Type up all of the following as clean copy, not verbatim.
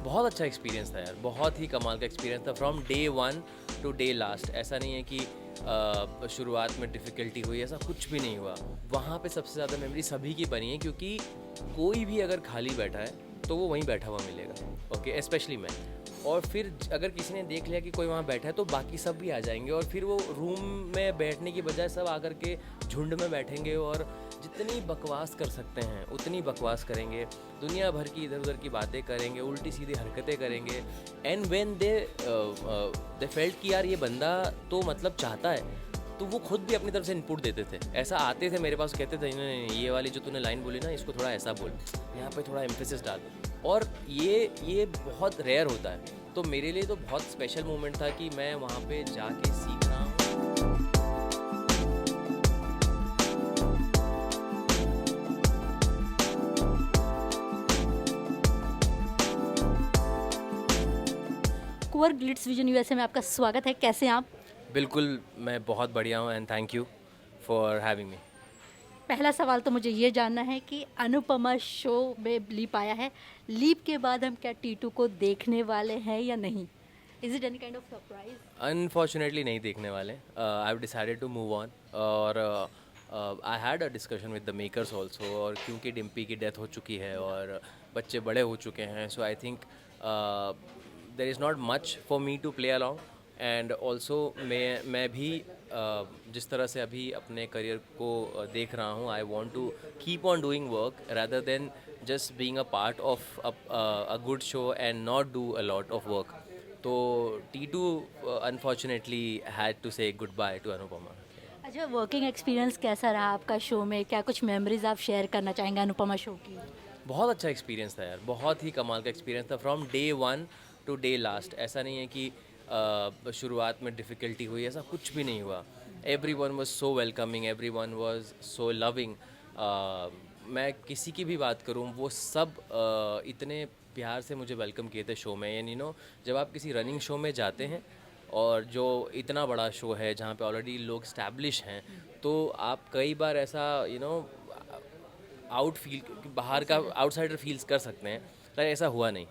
बहुत अच्छा एक्सपीरियंस था यार, बहुत ही कमाल का एक्सपीरियंस था from day one two day last. ऐसा नहीं है कि शुरुआत में डिफ़िकल्टी हुई, ऐसा कुछ भी नहीं हुआ। वहाँ पे सबसे ज़्यादा मेमोरी सभी की बनी है, क्योंकि कोई भी अगर खाली बैठा है तो वो वहीं बैठा हुआ मिलेगा, ओके, स्पेशली मैं। और फिर अगर किसी ने देख लिया कि कोई वहाँ बैठा है तो बाकी सब भी आ जाएंगे, और फिर वो रूम में बैठने की बजाय सब आकर के झुंड में बैठेंगे और जितनी बकवास कर सकते हैं उतनी बकवास करेंगे, दुनिया भर की इधर उधर की बातें करेंगे, उल्टी सीधी हरकतें करेंगे। एंड व्हेन दे फेल्ट कि यार ये बंदा तो मतलब चाहता है, तो वो खुद भी अपनी तरफ से इनपुट देते थे। ऐसा आते थे मेरे पास, कहते थे नहीं ये वाली जो तूने लाइन बोली ना, इसको थोड़ा ऐसा बोल, यहाँ पे थोड़ा एम्फेसिस डाल। और ये बहुत रेयर होता है, तो मेरे लिए तो बहुत स्पेशल मोमेंट था कि मैं वहाँ पे जाके सीख रहा हूँ। कुंवर ग्लिट्स विजन यूएसए में आपका स्वागत है। कैसे हैं आप? बिल्कुल, मैं बहुत बढ़िया हूँ and thank you for having me. पहला सवाल तो मुझे ये जानना है कि अनुपमा शो में लीप आया है, लीप के बाद हम क्या टीटू को देखने वाले हैं या नहीं? Is it any kind of surprise? Unfortunately नहीं देखने वाले। I have decided to move on, और I had a discussion with the makers also. और क्योंकि डिम्पी की डेथ हो चुकी है और बच्चे बड़े हो चुके हैं, so I think there is not much for me to play along. And also मैं भी जिस तरह से अभी अपने करियर को देख रहा हूँ, I want to keep on doing work rather than just being a part of a good show and not do a lot of work. तो T2 अनफॉर्चुनेटली हैड टू से गुड बाय टू अनुपमा। अच्छा, working experience कैसा रहा आपका show में? क्या कुछ memories आप शेयर करना चाहेंगे अनुपमा शो की? बहुत अच्छा एक्सपीरियंस था यार, बहुत ही कमाल का एक्सपीरियंस था from day one two day last. ऐसा नहीं है कि शुरुआत में डिफ़िकल्टी हुई, ऐसा कुछ भी नहीं हुआ। Every one was so welcoming, every one was so loving. मैं किसी की भी बात करूँ, वो सब इतने प्यार से मुझे वेलकम किए थे शो में। एंड यू नो, जब आप किसी रनिंग शो में जाते हैं और जो इतना बड़ा शो है जहाँ पे ऑलरेडी लोग स्टैब्लिश हैं, तो आप कई बार ऐसा आउट फील, बाहर का आउटसाइडर फील्स कर सकते हैं, पर ऐसा हुआ नहीं।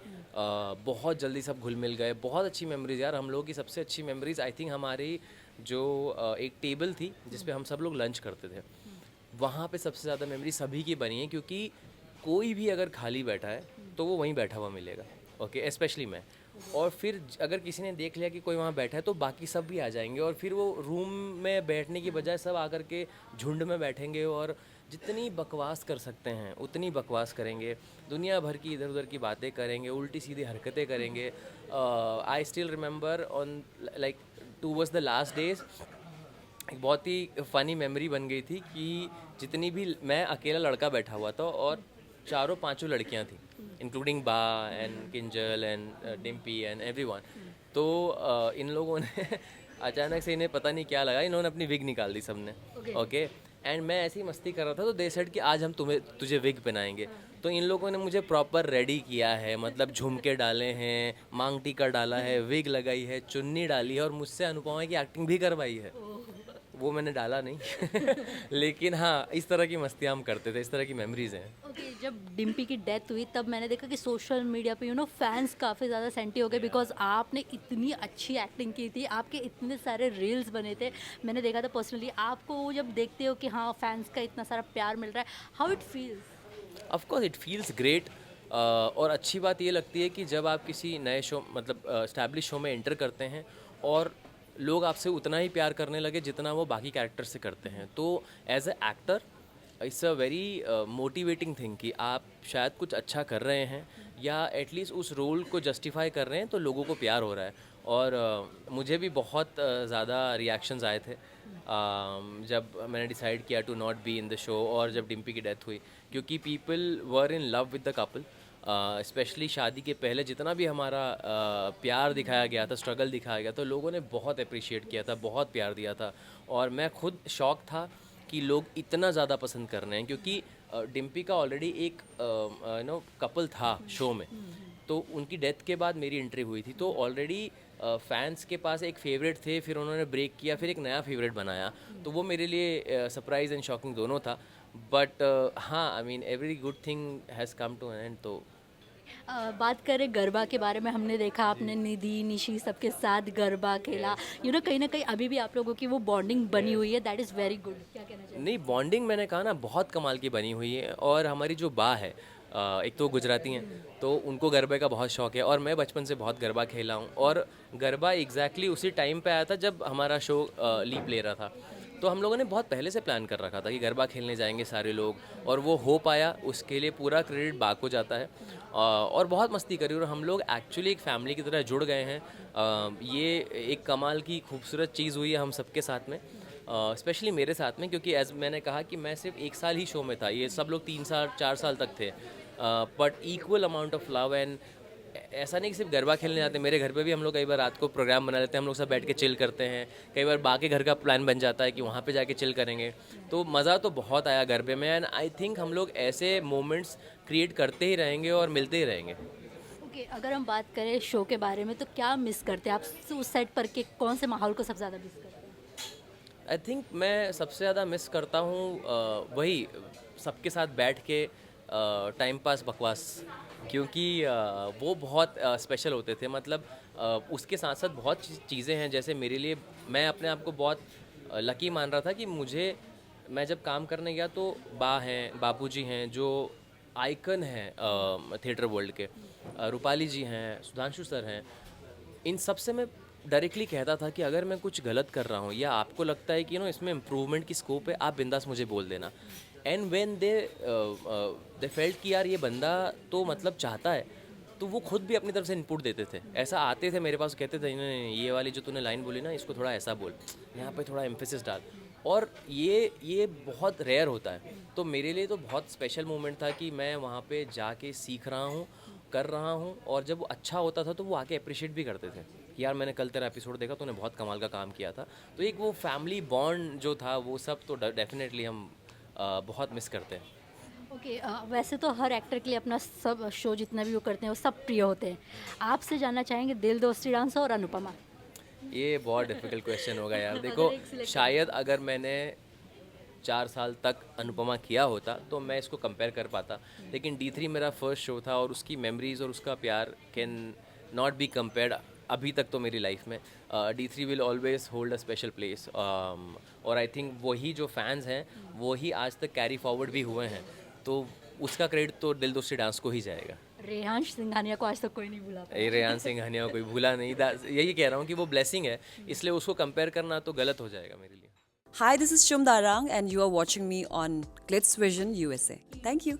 बहुत जल्दी सब घुल मिल गए। बहुत अच्छी मेमोरीज़ यार, हम लोगों की सबसे अच्छी मेमोरीज़ आई थिंक हमारी जो एक टेबल थी जिस पे हम सब लोग लंच करते थे, वहाँ पे सबसे ज़्यादा मेमोरी सभी की बनी है, क्योंकि कोई भी अगर खाली बैठा है तो वो वहीं बैठा हुआ मिलेगा, ओके, स्पेशली मैं। और फिर अगर किसी ने देख लिया कि कोई वहाँ बैठा है तो बाकी सब भी आ जाएंगे, और फिर वो रूम में बैठने की बजाय सब आकर के झुंड में बैठेंगे और जितनी बकवास कर सकते हैं उतनी बकवास करेंगे, दुनिया भर की इधर उधर की बातें करेंगे, उल्टी सीधी हरकतें करेंगे। I still remember on like towards the last days, एक बहुत ही फ़नी मेमोरी बन गई थी कि जितनी भी, मैं अकेला लड़का बैठा हुआ था और चारों पांचों लड़कियां थी, इंक्लूडिंग बा and Kinjal and Dimpy and everyone. तो इन लोगों ने अचानक से, इन्हें पता नहीं क्या लगा, इन्होंने अपनी विग निकाल दी सबने, ओके। एंड मैं ऐसी ही मस्ती कर रहा था, तो दे सेड कि आज हम तुझे विग पहनाएंगे। तो इन लोगों ने मुझे प्रॉपर रेडी किया है, मतलब झुमके डाले हैं, मांग टीका डाला है, विग लगाई है, चुन्नी डाली है, और मुझसे अनुपमा की एक्टिंग भी करवाई है। वो मैंने डाला नहीं लेकिन हाँ, इस तरह की मस्तियाँ हम करते थे, इस तरह की मेमोरीज हैं। ओके, जब डिम्पी की डेथ हुई तब मैंने देखा कि सोशल मीडिया पे फैंस काफ़ी ज़्यादा सेंटी हो गए, बिकॉज आपने इतनी अच्छी एक्टिंग की थी, आपके इतने सारे रील्स बने थे, मैंने देखा था पर्सनली। आपको जब देखते हो कि हाँ फैंस का इतना सारा प्यार मिल रहा है, how it feels? Of course it feels great. और अच्छी बात ये लगती है कि जब आप किसी नए शो, मतलब एस्टैब्लिश शो में एंटर करते हैं और लोग आपसे उतना ही प्यार करने लगे जितना वो बाकी कैरेक्टर से करते हैं, तो as a actor it's a very motivating thing कि आप शायद कुछ अच्छा कर रहे हैं या एटलीस्ट उस रोल को जस्टिफाई कर रहे हैं, तो लोगों को प्यार हो रहा है। और मुझे भी बहुत ज़्यादा रिएक्शंस आए थे जब मैंने डिसाइड किया to not be in the show, और जब डिम्पी की डेथ हुई, क्योंकि people were in love with the couple. Specially शादी के पहले जितना भी हमारा प्यार दिखाया गया था, स्ट्रगल दिखाया गया था, लोगों ने बहुत अप्रिशिएट किया था, बहुत प्यार दिया था। और मैं खुद शॉक था कि लोग इतना ज़्यादा पसंद कर रहे हैं, क्योंकि डिम्पी का ऑलरेडी एक कपल था शो में, तो उनकी डेथ के बाद मेरी एंट्री हुई थी, तो ऑलरेडी फैंस के पास एक फेवरेट थे, फिर उन्होंने ब्रेक किया, फिर एक नया फेवरेट बनाया, तो वो मेरे लिए सरप्राइज़ एंड शॉकिंग दोनों था। बट हाँ, I mean every good thing has come to an end, तो बात करें गरबा के बारे में, हमने देखा आपने निधि निशी सबके साथ गरबा खेला, कहीं ना कहीं अभी भी आप लोगों की वो बॉन्डिंग बनी हुई है, दैट इज़ वेरी गुड। क्या कहना चाहिए? नहीं, बॉन्डिंग मैंने कहा ना बहुत कमाल की बनी हुई है। और हमारी जो बा है, एक तो गुजराती हैं, तो उनको गरबे का बहुत शौक है, और मैं बचपन से बहुत गरबा खेला हूँ। और गरबा एग्जैक्टली उसी टाइम पे आया था जब हमारा शो लीप ले रहा था, तो हम लोगों ने बहुत पहले से प्लान कर रखा था कि गरबा खेलने जाएंगे सारे लोग, और वो हो पाया, उसके लिए पूरा क्रेडिट बा को जाता है। और बहुत मस्ती करी, और हम लोग एक्चुअली एक फैमिली की तरह जुड़ गए हैं। ये एक कमाल की खूबसूरत चीज़ हुई है हम सबके साथ में, स्पेशली मेरे साथ में, क्योंकि एज मैंने कहा कि मैं सिर्फ 1 साल ही शो में था, ये सब लोग 3 साल 4 साल तक थे, but equal amount of love. And ऐसा नहीं कि सिर्फ गरबा खेलने जाते, मेरे घर पे भी हम लोग कई बार रात को प्रोग्राम बना लेते हैं, हम लोग सब बैठ के चिल करते हैं। कई बार बाकी घर का प्लान बन जाता है कि वहाँ पे जाके चिल करेंगे, तो मज़ा तो बहुत आया गरबे में। एंड आई थिंक हम लोग ऐसे मोमेंट्स क्रिएट करते ही रहेंगे और मिलते ही रहेंगे। ओके, अगर हम बात करें शो के बारे में, तो क्या मिस करते हैं आप उस सेट पर के, कौन से माहौल को सबसे ज़्यादा मिस करते हैं? आई थिंक मैं सबसे ज़्यादा मिस करता हूँ वही सबके साथ बैठ के टाइम पास बकवास, क्योंकि वो बहुत स्पेशल होते थे। मतलब उसके साथ साथ बहुत चीज़ें हैं, जैसे मेरे लिए, मैं अपने आप को बहुत लकी मान रहा था कि मुझे, मैं जब काम करने गया तो बा हैं, बापूजी हैं जो आइकन हैं थिएटर वर्ल्ड के, रूपाली जी हैं, सुधांशु सर हैं, इन सब से मैं डायरेक्टली कहता था कि अगर मैं कुछ गलत कर रहा हूँ या आपको लगता है कि इसमें इम्प्रूवमेंट की स्कोप है, आप बिंदास मुझे बोल देना। एंड व्हेन दे फेल्ट कि यार ये बंदा तो मतलब चाहता है, तो वो खुद भी अपनी तरफ से इनपुट देते थे। ऐसा आते थे मेरे पास, कहते थे नहीं नहीं, ये वाली जो तूने लाइन बोली ना, इसको थोड़ा ऐसा बोल, यहाँ पे थोड़ा एम्फेसिस डाल। और ये बहुत रेयर होता है, तो मेरे लिए तो बहुत स्पेशल मोमेंट था कि मैं वहाँ पे जाके सीख रहा हूँ, कर रहा हूँ, और जब वो अच्छा होता था तो वो आके अप्रिशिएट भी करते थे कि यार मैंने कल तेरा एपिसोड देखा, तूने बहुत कमाल का काम किया था। तो एक वो फैमिली बॉन्ड जो था, वो सब तो डेफिनेटली हम बहुत मिस करते हैं। ओके, वैसे तो हर एक्टर के लिए अपना सब शो जितना भी वो करते हैं वो सब प्रिय होते हैं। आपसे जानना चाहेंगे दिल दोस्ती डांस और अनुपमा। ये बहुत डिफिकल्ट क्वेश्चन होगा यार। अगर देखो, एक select शायद अगर मैंने 4 साल तक अनुपमा किया होता तो मैं इसको कंपेयर कर पाता, लेकिन D3 मेरा फर्स्ट शो था, और उसकी मेमोरीज़ और उसका प्यार कैन नॉट बी कंपेयर्ड अभी तक तो मेरी लाइफ में। D3 will always hold a special place, और आई थिंक वही जो फैंस हैं वही आज तक कैरी फॉरवर्ड भी हुए हैं, तो उसका क्रेडिट तो दिल दोस्ती डांस को ही जाएगा। रेहांश सिंघानिया को आज तक कोई नहीं भूला पाया। ये रेहान सिंघानिया कोई भूला नहीं, यही कह रहा हूँ कि वो ब्लेसिंग है, इसलिए उसको कंपेयर करना तो गलत हो जाएगा मेरे लिए। Hi, this is Shum Darang, and you are watching me on Glitz Vision USA. Thank you.